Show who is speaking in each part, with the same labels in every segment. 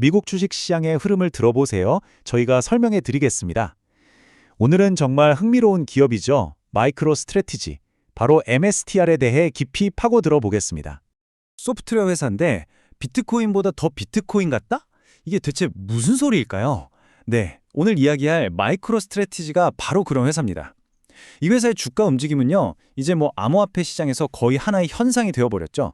Speaker 1: 미국 주식시장의 흐름을 들어보세요. 저희가 설명해 드리겠습니다. 오늘은 정말 흥미로운 기업이죠. 마이크로 스트래티지. 바로 MSTR에 대해 깊이 파고들어 보겠습니다.
Speaker 2: 소프트웨어 회사인데 비트코인보다 더 비트코인 같다? 이게 대체 무슨 소리일까요? 네, 오늘 이야기할 마이크로 스트래티지가 바로 그런 회사입니다. 이 회사의 주가 움직임은요, 이제 암호화폐 시장에서 거의 하나의 현상이 되어버렸죠.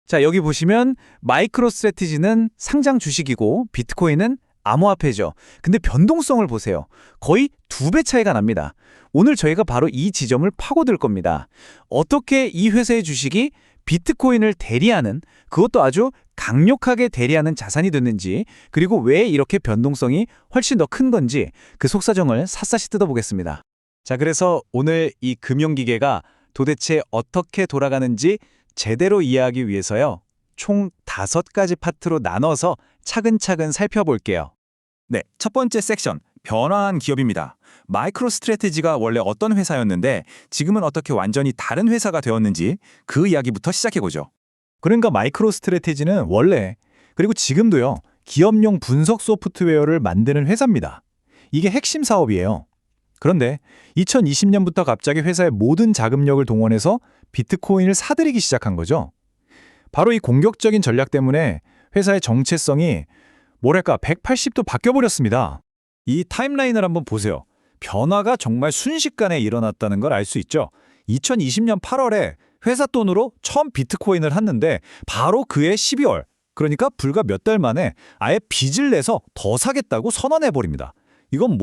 Speaker 2: 자, 여기 보시면 마이크로 스트래티지는 상장 주식이고 비트코인은 암호화폐죠. 근데 변동성을 보세요. 거의 2배 차이가 납니다. 오늘 저희가 바로 이 지점을 파고들 겁니다. 어떻게 이 회사의 주식이 비트코인을 대리하는, 그것도 아주 강력하게 대리하는 자산이 됐는지, 그리고 왜 이렇게 변동성이 훨씬 더 큰 건지 그 속사정을 샅샅이 뜯어보겠습니다. 자, 그래서 오늘 이 금융기계가 도대체 어떻게 돌아가는지 제대로 이해하기 위해서요, 총 5가지 파트로 나눠서 차근차근 살펴볼게요. 네, 첫 번째 섹션, 변화한 기업입니다. 마이크로 스트래티지가 원래 어떤 회사였는데 지금은 어떻게 완전히 다른 회사가 되었는지 그 이야기부터 시작해보죠.
Speaker 1: 그러니까 마이크로 스트래티지는 원래, 그리고 지금도요, 기업용 분석 소프트웨어를 만드는 회사입니다. 이게 핵심 사업이에요. 그런데 2020년부터 갑자기 회사의 모든 자금력을 동원해서 비트코인을 사들이기 시작한 거죠. 바로 이 공격적인 전략 때문에 회사의 정체성이 180도 바뀌어버렸습니다.
Speaker 2: 이 타임라인을 한번 보세요. 변화가 정말 순식간에 일어났다는 걸 알 수 있죠. 2020년 8월에 회사 돈으로 처음 비트코인을 샀는데 바로 그해 12월, 그러니까 불과 몇 달 만에 아예 빚을 내서 더 사겠다고 선언해버립니다. 이건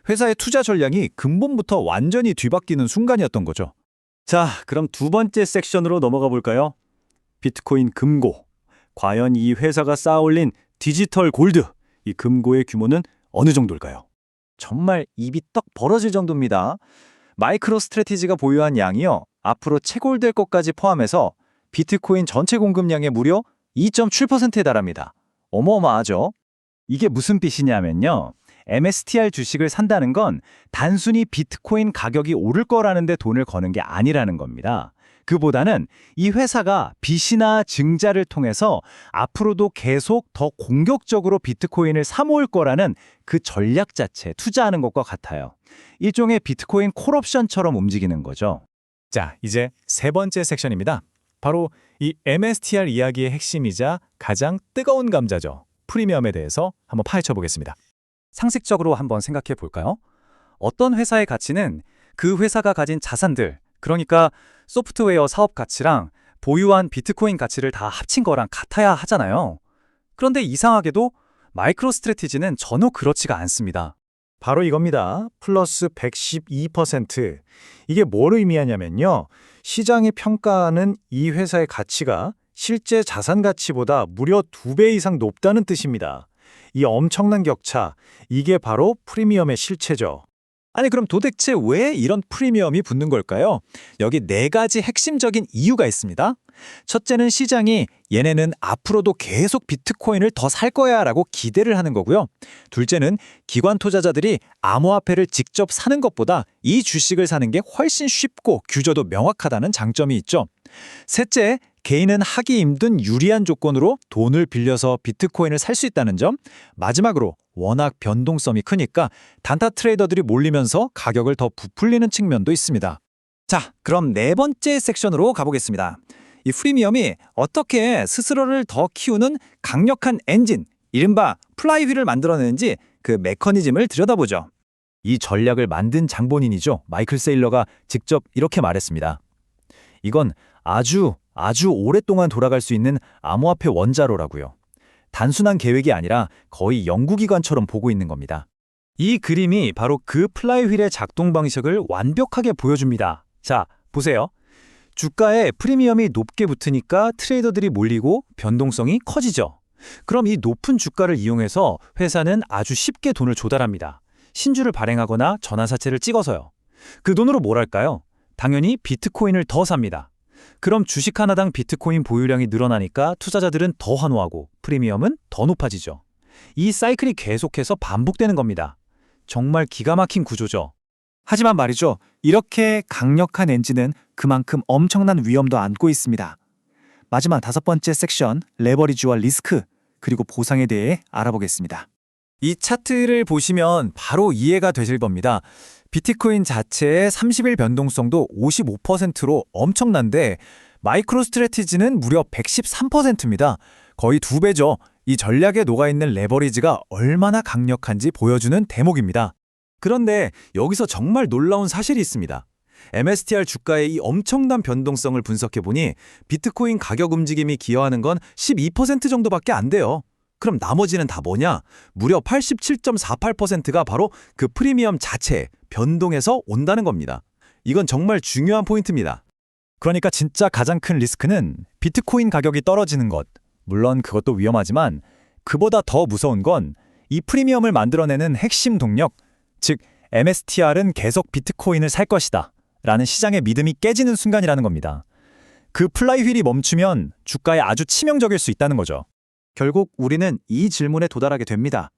Speaker 2: 회사의 투자 전략이 근본부터 완전히 뒤바뀌는 순간이었던 거죠. 자, 그럼 두 번째 섹션으로 넘어가 볼까요? 비트코인 금고. 과연 이 회사가 쌓아올린 디지털 골드, 이 금고의 규모는 어느 정도일까요? 정말 입이 떡 벌어질 정도입니다. 마이크로 스트래티지가 보유한 양이요, 앞으로 채굴될 것까지 포함해서 비트코인 전체 공급량의 무려 2.7%에 달합니다. 어마어마하죠? 이게 무슨 뜻이냐면요, MSTR 주식을 산다는 건 단순히 비트코인 가격이 오를 거라는 데 돈을 거는 게 아니라는 겁니다. 그보다는 이 회사가 빚이나 증자를 통해서 앞으로도 계속 더 공격적으로 비트코인을 사모을 거라는 그 전략 자체, 투자하는 것과 같아요. 일종의 비트코인 콜옵션처럼 움직이는 거죠. 자, 이제 세 번째 섹션입니다. 바로 이 MSTR 이야기의 핵심이자 가장 뜨거운 감자죠. 프리미엄에 대해서 한번 파헤쳐 보겠습니다. 상식적으로 한번 생각해 볼까요? 어떤 회사의 가치는 그 회사가 가진 자산들, 그러니까 소프트웨어 사업 가치랑 보유한 비트코인 가치를 다 합친 거랑 같아야 하잖아요. 그런데 이상하게도 마이크로 스트래티지는 전혀 그렇지가 않습니다.
Speaker 1: 바로 이겁니다. 플러스 112%. 이게 뭘 의미하냐면요, 시장이 평가하는 이 회사의 가치가 실제 자산 가치보다 무려 2배 이상 높다는 뜻입니다. 이 엄청난 격차, 이게 바로 프리미엄의 실체죠.
Speaker 2: 아니, 그럼 도대체 왜 이런 프리미엄이 붙는 걸까요? 여기 4가지 핵심적인 이유가 있습니다. 첫째는 시장이 얘네는 앞으로도 계속 비트코인을 더 살 거야 라고 기대를 하는 거고요. 둘째는 기관 투자자들이 암호화폐를 직접 사는 것보다 이 주식을 사는 게 훨씬 쉽고 규저도 명확하다는 장점이 있죠. 셋째, 개인은 하기 힘든 유리한 조건으로 돈을 빌려서 비트코인을 살 수 있다는 점. 마지막으로 워낙 변동성이 크니까 단타 트레이더들이 몰리면서 가격을 더 부풀리는 측면도 있습니다. 자, 그럼 네 번째 섹션으로 가보겠습니다. 이 프리미엄이 어떻게 스스로를 더 키우는 강력한 엔진, 이른바 플라이휠을 만들어내는지 그 메커니즘을 들여다보죠.
Speaker 1: 이 전략을 만든 장본인이죠. 마이클 세일러가 직접 이렇게 말했습니다. 이건 아주 오랫동안 돌아갈 수 있는 암호화폐 원자로라고요. 단순한 계획이 아니라 거의 연구기관처럼 보고 있는 겁니다.
Speaker 2: 이 그림이 바로 그 플라이휠의 작동 방식을 완벽하게 보여줍니다. 자, 보세요. 주가에 프리미엄이 높게 붙으니까 트레이더들이 몰리고 변동성이 커지죠. 그럼 이 높은 주가를 이용해서 회사는 아주 쉽게 돈을 조달합니다. 신주를 발행하거나 전환사채를 찍어서요. 그 돈으로 뭘 할까요? 당연히 비트코인을 더 삽니다. 그럼 주식 하나당 비트코인 보유량이 늘어나니까 투자자들은 더 환호하고 프리미엄은 더 높아지죠. 이 사이클이 계속해서 반복되는 겁니다. 정말 기가 막힌 구조죠. 하지만 말이죠, 이렇게 강력한 엔진은 그만큼 엄청난 위험도 안고 있습니다. 마지막 5번째 섹션, 레버리지와 리스크.
Speaker 1: 그리고 보상에 대해 알아보겠습니다. 이 차트를 보시면 바로 이해가 되실 겁니다. 비트코인 자체의 30일 변동성도 55%로 엄청난데 마이크로 스트래티지는 무려 113%입니다. 거의 2배죠. 이 전략에 녹아있는 레버리지가 얼마나 강력한지 보여주는 대목입니다.
Speaker 2: 그런데 여기서 정말 놀라운 사실이 있습니다. MSTR 주가의 이 엄청난 변동성을 분석해보니 비트코인 가격 움직임이 기여하는 건 12% 정도밖에 안 돼요. 그럼 나머지는 다 뭐냐? 무려 87.48%가 바로 그 프리미엄 자체, 변동에서 온다는 겁니다. 이건 정말 중요한 포인트입니다.
Speaker 1: 그러니까 진짜 가장 큰 리스크는 비트코인 가격이 떨어지는 것. 물론 그것도 위험하지만 그보다 더 무서운 건 이 프리미엄을 만들어내는 핵심 동력, 즉 MSTR은 계속 비트코인을 살 것이다 라는 시장의 믿음이 깨지는 순간이라는 겁니다. 그 플라이휠이 멈추면 주가에 아주 치명적일 수 있다는 거죠. 결국 우리는 이 질문에 도달하게 됩니다.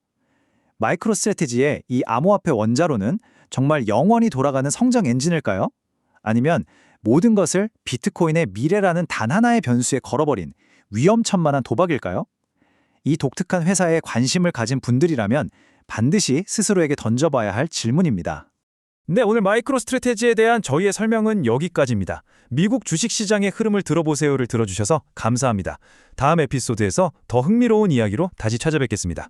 Speaker 1: 마이크로 스트래티지의 이 암호화폐 원자로는 정말 영원히 돌아가는 성장 엔진일까요? 아니면 모든 것을 비트코인의 미래라는 단 하나의 변수에 걸어버린 위험천만한 도박일까요? 이 독특한 회사에 관심을 가진 분들이라면 반드시 스스로에게 던져봐야 할 질문입니다.
Speaker 2: 네, 오늘 마이크로 스트래테지에 대한 저희의 설명은 여기까지입니다. 미국 주식시장의 흐름을 들어보세요를 들어주셔서 감사합니다. 다음 에피소드에서 더 흥미로운 이야기로 다시 찾아뵙겠습니다.